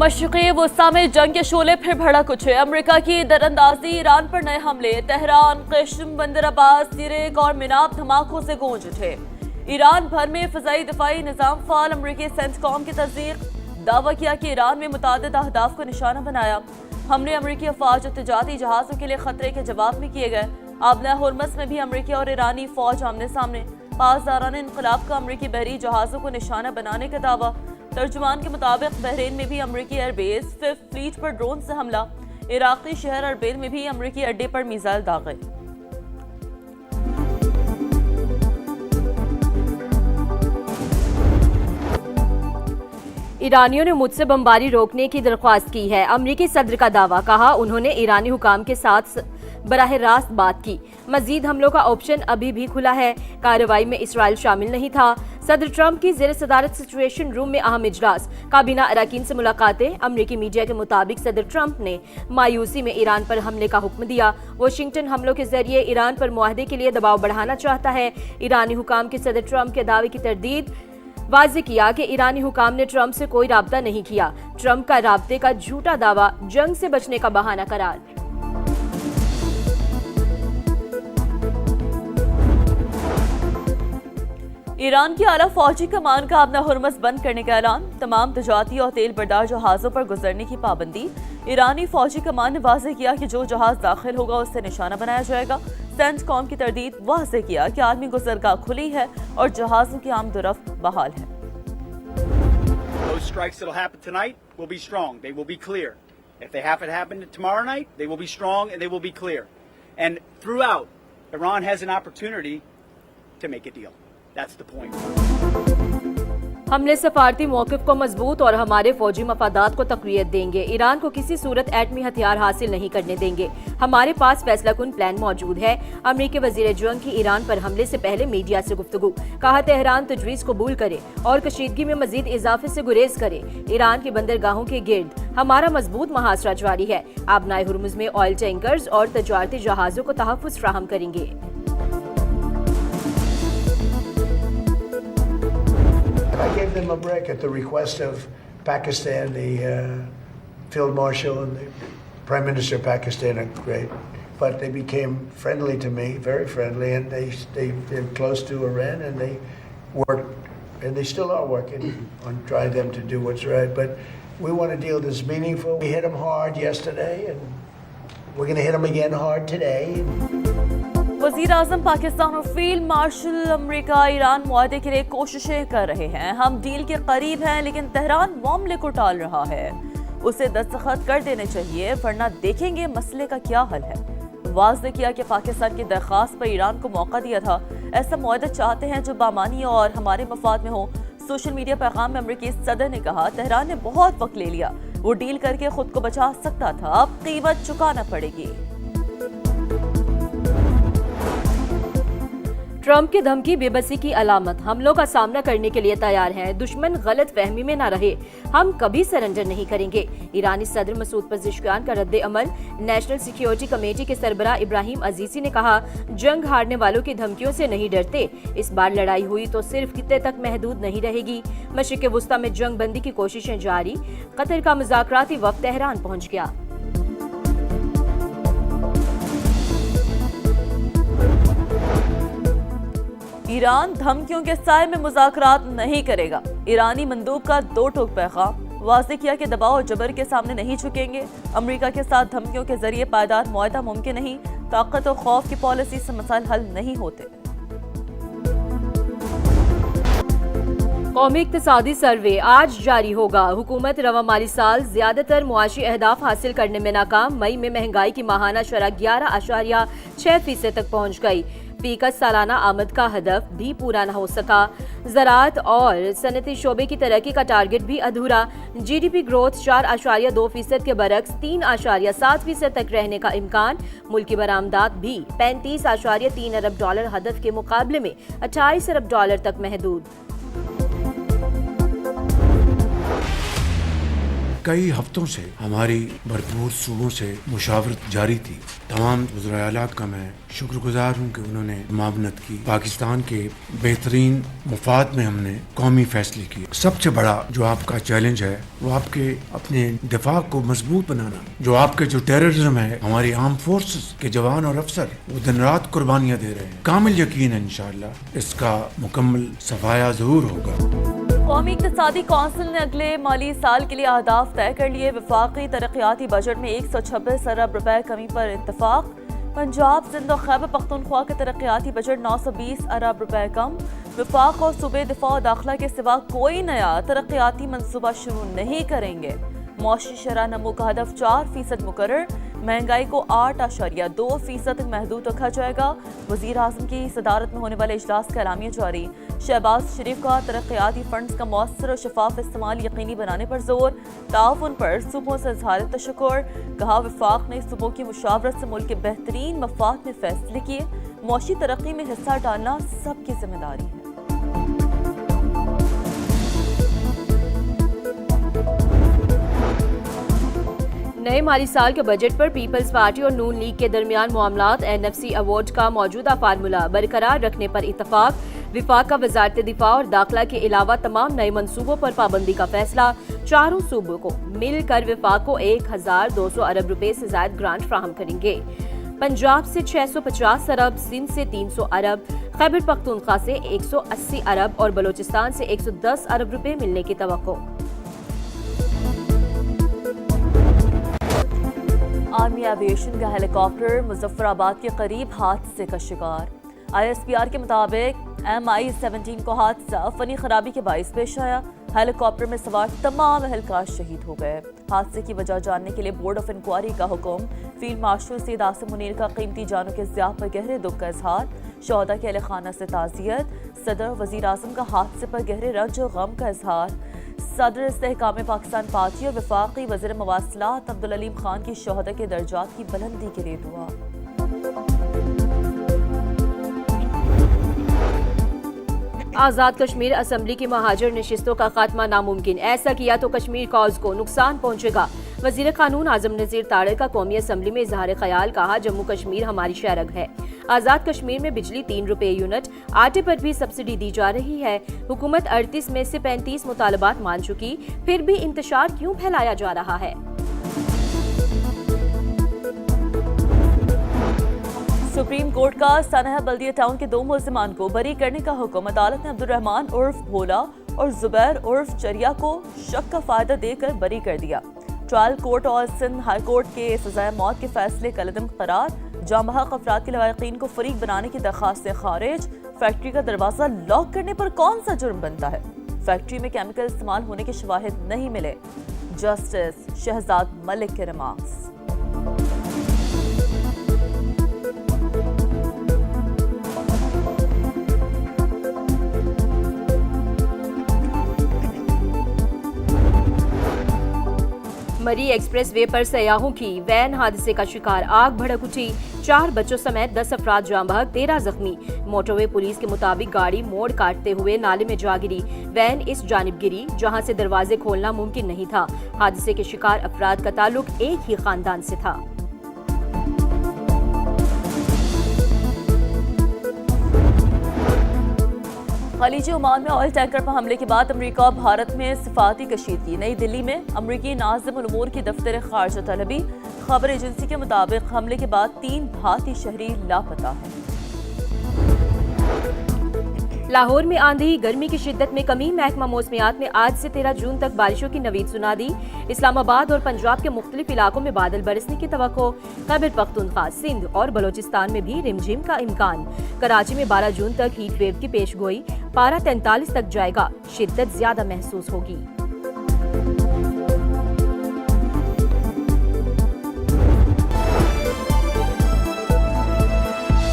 मशरिक़ी वस्ता में जंग के शोले फिर भड़क उठे। अमेरिका की दरअंदाजी, ईरान पर नए हमले, तेहरान, क़िश्म, बंदर अब्बास, तिरेक और मिनाब धमाकों से गूंज उठे। ईरान भर में फ़िज़ाई दिफ़ाई निज़ाम फ़ाल। अमेरिकी सेंटकॉम की तस्दीक, दावा किया कि ईरान में मुतादिद अहदाफ को निशाना बनाया। हमले अमेरिकी अफवाज और तिजारती जहाज़ों के लिए ख़तरे के जवाब में किए गए। आबना हुर्मस में भी अमेरिकी और ईरानी फ़ौज आमने सामने। पासदारान इनक़लाब का अमेरिकी बहरी जहाज़ों को निशाना बनाने का दावा। तर्जुमान के मुताबिक बहरीन में भी अमेरिकी एयरबेस 5th फ्लीट पर ड्रोन से हमला। इराक़ी शहर अरबिल में भी अमेरिकी अड्डे पर मिसाइल दागे। ईरानियों ने मुझसे बमबारी रोकने की दरख्वास्त की है। अमेरिकी सदर का दावा, कहा उन्होंने ईरानी हुकाम के साथ बराह रास्त बात की। मजीद हमलों का ऑप्शन अभी भी खुला है। कार्रवाई में इसराइल शामिल नहीं था। सदर ट्रंप की ज़ेर सदारत सिचुएशन रूम में अहम इजलास, काबीना अरकान से मुलाकातें। अमेरिकी मीडिया के मुताबिक सदर ट्रंप ने मायूसी में ईरान पर हमले का हुक्म दिया। वाशिंगटन हमलों के जरिए ईरान पर मुआहदे के लिए दबाव बढ़ाना चाहता है। ईरानी हुकाम के सदर ट्रंप के दावे की तरदीद वाज़े किया कि ईरानी हुकाम ने ट्रंप से कोई राब्ता नहीं किया। ट्रंप का राब्ते का झूठा दावा जंग से बचने का बहाना करार। ईरान की आला फौजी कमान का आबना हुर्मस बंद करने का ऐलान। तमाम तजारती और तेल बरदार जहाज़ों पर गुजरने की पाबंदी। ईरानी फौजी कमान ने वाज़े किया कि जो जहाज़ दाखिल होगा उससे निशाना बनाया जाएगा। सेंटकॉम की तरदीद, वाज़े किया कि आलमी गुज़रगाह खुली है और जहाज़ों की आमदोरफ्त बहाल है। Those strikes that'll happen tonight will be strong. They will be clear. If they have to happen tomorrow night, they will be strong and they will be clear. And throughout, Iran has an opportunity to make a deal. That's the point. हमले सफारती मौक़िफ़ को मजबूत और हमारे फौजी मफादात को तक़वियत देंगे। Iran को किसी सूरत एटमी हथियार हासिल नहीं करने देंगे। हमारे पास फैसलाकुन प्लान मौजूद है। अमेरिकी वज़ीर जंग की ईरान पर हमले से पहले मीडिया से गुफ्तगू, कहा तेहरान तजवीज़ कबूल करे और कशीदगी में मजीद इजाफे से गुरेज करे। ईरान की बंदरगाहों के गिर्द हमारा मजबूत मुहासरा जारी है। आबनाए हुर्मुज़ में ऑयल टैंकर्स और तजारती जहाज़ों को तहफ़्फ़ुज़ फराहम करेंगे। I gave them a break at the request of Pakistan. The Field Marshal and the Prime Minister of Pakistan are great, but they became friendly to me, very friendly, and they're close to Iran, and they worked, and they still are working on trying them to do what's right. But we want a deal that's meaningful. We hit them hard yesterday, and we're going to hit them again hard today. वज़ीर आज़म पाकिस्तान और field marshal America Iran मुआहदे के लिए कोशिशें कर रहे हैं। हम deal के करीब हैं, लेकिन तेहरान मामले को टाल रहा है। उसे दस्तखत कर देने चाहिए, वरना देखेंगे मसले का क्या हल है। वाज़े किया कि पाकिस्तान की दरख्वास्त पर ईरान को मौका दिया था। ऐसा मुआहदा चाहते हैं जो बामानी और हमारे मफाद में हो। सोशल मीडिया पैगाम में अमेरिकी सदर ने कहा, तेहरान ने बहुत वक्त ले लिया, वो डील करके खुद को बचा सकता था, अब कीमत चुकाना पड़ेगी। ट्रंप की धमकी बेबसी की अलामत। हमलों का सामना करने के लिए तैयार हैं। दुश्मन गलत फहमी में न रहे, हम कभी सरेंडर नहीं करेंगे। ईरानी सदर मसूद पज़ेश्कियान का रद्द अमल। नेशनल सिक्योरिटी कमेटी के सरबराह इब्राहिम अजीज़ी ने कहा, जंग हारने वालों की धमकियों से नहीं डरते। इस बार लड़ाई हुई तो सिर्फ कितने तक महदूद नहीं रहेगी। मशरिक़ वस्ता में जंग बंदी की कोशिशें जारी। कतर का मुज़ाकराती वफ़द तेहरान पहुँच गया। ईरान धमकियों के साए में मुज़ाकरात नहीं करेगा। ईरानी मंदूब का दो टोक पैगाम, वाज़े किया कि दबाव और जबर के सामने नहीं झुकेंगे। अमेरिका के साथ धमकियों के जरिए पायदार मुआहदा मुमकिन नहीं। ताकत और खौफ की पॉलिसी से मसाइल हल नहीं होते। कौमी इक्तिसादी सर्वे आज जारी होगा। हुकूमत रवा माली साल ज्यादातर मुआशी अहदाफ हासिल करने में नाकाम। मई में महंगाई की माहाना शरह 11.6% तक पहुँच गई। फीसद सालाना आमद का हदफ भी पूरा न हो सका। ज़राअत और सनती शोबे की तरक्की का टारगेट भी अधूरा। GDP ग्रोथ 4.2% के बरक्स 3.7% तक रहने का इम्कान। मुल्की बरामदात भी 35.3 अरब डॉलर हदफ के मुकाबले में 28 अरब डॉलर तक महदूद। कई हफ्तों से हमारी भरपूर सूबों से मुशावरत जारी थी। तमाम वज़राए आला का मैं शुक्रगुजार हूँ कि उन्होंने मावनत की। पाकिस्तान के बेहतरीन मफाद में हमने कौमी फैसले किए। सबसे बड़ा जो आपका चैलेंज है वो आपके अपने दिफा को मजबूत बनाना, जो आपके जो टेररिज्म है, हमारी आर्म फोर्सेस के जवान और अफसर वो दिन रात कुर्बानियाँ दे रहे हैं। कामिल यकीन है इंशाअल्लाह इसका मुकम्मल सफाया ज़रूर होगा। कौमी इक़्तिसादी कौंसिल ने अगले माली साल के लिए अहदाफ तय कर लिए। वफाकी तरक्याती बजट में 126 अरब रुपए कमी पर इत्तफाक। पंजाब, सिंध और खैबर पख्तूनख्वा के तरक्याती बजट 920 अरब रुपए कम। वफाक और सूबे दिफा और दाखिला के सिवा कोई नया तरक्याती मनसूबा शुरू नहीं करेंगे। मौशी शरह नमो का हदफ 4% मुकर्रर। महंगाई को 8.2% तक महदूद रखा जाएगा। वज़ीर आज़म की सदारत में होने वाले इजलास का एलामिया जारी। शहबाज शरीफ का तरक्याती फंड्स का मौसर और शफाफ इस्तेमाल यकीनी बनाने पर जोर। ताउन पर सूबों से इज़हार तशक्कुर। कहा वफाक ने सूबों की मुशावरत से मुल्क के बेहतरीन मफाद में फैसले किए। मौशी तरक्की में हिस्सा डालना सबकी जिम्मेदारी है। नए माली साल के बजट पर पीपल्स पार्टी और नून लीग के दरमियान मामलात। NFC अवार्ड का मौजूदा फार्मूला बरकरार रखने पर इत्तफाक। विफाक का वजारत दिफा और दाखिला के अलावा तमाम नए मंसूबों पर पाबंदी का फैसला। चारों सूबों को मिलकर विफाक को 1200 अरब रुपए से ज्यादा ग्रांट फ्राहम करेंगे। पंजाब से 650 अरब, सिंध से 300 अरब, खैबर पख्तूनख्वा से 180 अरब और बलोचिस्तान से 110 अरब रुपए मिलने की तवक्को। आर्मी एविएशन का हेलीकॉप्टर मुजफ्फराबाद के करीब हादसे का शिकार। ISPR के मुताबिक MI-17 को हादसा फनी खराबी के बाइस पेश आया। हेलीकॉप्टर में सवार तमाम अहलकार शहीद हो गए। हादसे की वजह जानने के लिए बोर्ड ऑफ इंक्वायरी का हुक्म। फील्ड मार्शल सैयद आसिम मुनीर का कीमती जानों के ज़िया पर गहरे दुख का इजहार। शोहदा के अहले खाना से ताज़ियत। सदर वज़ीर आज़म का हादसे पर गहरे रंज और गम का इजहार। सदर इस्तेहकाम पाकिस्तान पार्टी और वफाकी वज़ीर मवासिलात अब्दुल अलीम खान की शोहदा के दर्जात की बुलंदी के लिए दुआ। आज़ाद कश्मीर असम्बली की महाजर नशिस्तों का खात्मा नामुमकिन। ऐसा किया तो कश्मीर कॉज को नुकसान पहुंचेगा। वज़ीर कानून आज़म नज़ीर तारिक का कौमी असम्बली में इजहार ख्याल। कहा जम्मू कश्मीर हमारी शरग है। आज़ाद कश्मीर में बिजली 3 रुपए यूनिट। आटे पर भी सब्सिडी दी जा रही है। हुकूमत 38 में से 35 मुतालबात मान चुकी, फिर भी इंतशार क्यों फैलाया जा रहा है। सुप्रीम कोर्ट का सनह बल्दिया टाउन के 2 मुल्जिमान को बरी करने का हुक्म। अदालत ने अब्दुल रहमान उर्फ भोला और जुबैर उर्फ चरिया को शक का फायदा देकर बरी कर दिया। ट्रायल कोर्ट और सिंध हाई कोर्ट के सजाए मौत के फैसले कलदम करार। जामहक अफराद के लवाकिन को फरीक बनाने की दरखास्त से खारिज। फैक्ट्री का दरवाजा लॉक करने पर कौन सा जुर्म बनता है। फैक्ट्री में केमिकल इस्तेमाल होने के शवाहिद नहीं मिले। जस्टिस शहजाद मलिक के रिमार्क्स। मरी एक्सप्रेस वे पर सयाहों की वैन हादसे का शिकार। आग भड़क उठी। 4 बच्चों समेत 10 अफराद जाँ बहक, 13 जख्मी। मोटरवे पुलिस के मुताबिक गाड़ी मोड़ काटते हुए नाले में जा गिरी। वैन इस जानिब गिरी जहां से दरवाजे खोलना मुमकिन नहीं था। हादसे के शिकार अफराद का ताल्लुक एक ही खानदान से था। खलीज ओमान में ऑयल टैंकर पर हमले के बाद अमेरिका भारत में सिफाती कशीदगी। नई दिल्ली में अमेरिकी नाज़िम उल उमूर की दफ्तर खारजा तलबी। खबर एजेंसी के मुताबिक हमले के बाद 3 भारतीय शहरी लापता हैं। लाहौर में आंधी, गर्मी की शिद्दत में कमी। महकमा मौसमियात ने आज से 13 जून तक बारिशों की नवीद सुना दी। इस्लामाबाद और पंजाब के मुख्तलिफ इलाकों में बादल बरसने की तवक्को। खैबर पख्तूनख्वा, सिंध और बलोचिस्तान में भी रिमझिम का इम्कान। कराची में 12 जून तक हीट वेव की पेश गोई। पारा 43 तक जाएगा। शिद्दत ज्यादा महसूस होगी।